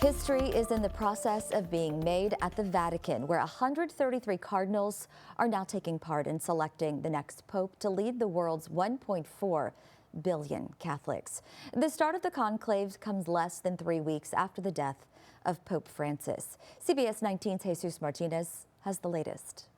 History is in the process of being made at the Vatican, where 133 cardinals are now taking part in selecting the next pope to lead the world's 1.4 billion Catholics. The start of the conclave comes less than 3 weeks after the death of Pope Francis. CBS 19's Jesus Martinez has the latest.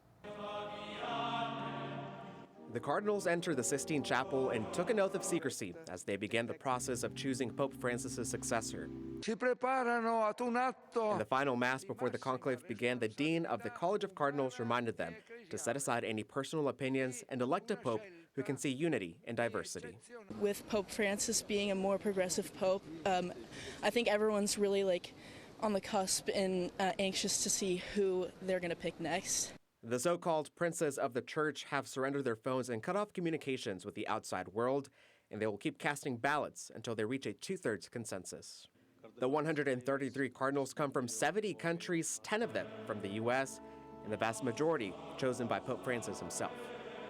The cardinals entered the Sistine Chapel and took an oath of secrecy as they began the process of choosing Pope Francis' successor. In the final mass before the conclave began, the dean of the College of Cardinals reminded them to set aside any personal opinions and elect a pope who can see unity in diversity. With Pope Francis being a more progressive pope, I think everyone's really on the cusp and anxious to see who they're going to pick next. The so-called princes of the church have surrendered their phones and cut off communications with the outside world, and they will keep casting ballots until they reach a two-thirds consensus. The 133 cardinals come from 70 countries, 10 of them from the U.S., and the vast majority chosen by Pope Francis himself.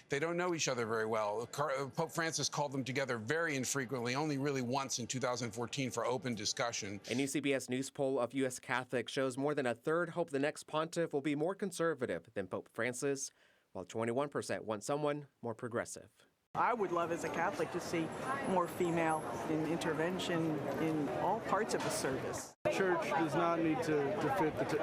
They don't know each other very well. Pope Francis called them together very infrequently, only really once in 2014 for open discussion. A new CBS News poll of U.S. Catholics shows more than a third hope the next pontiff will be more conservative than Pope Francis, while 21% want someone more progressive. I would love as a Catholic to see more female in intervention in all parts of the service. The church does not need to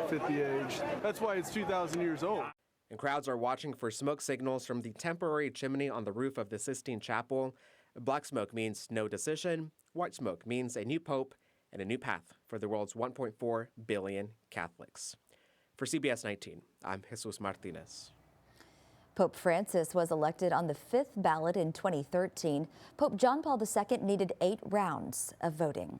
fit the age. That's why it's 2,000 years old. And crowds are watching for smoke signals from the temporary chimney on the roof of the Sistine Chapel. Black smoke means no decision. White smoke means a new pope and a new path for the world's 1.4 billion Catholics. For CBS 19, I'm Jesus Martinez. Pope Francis was elected on the 5th ballot in 2013. Pope John Paul II needed 8 rounds of voting.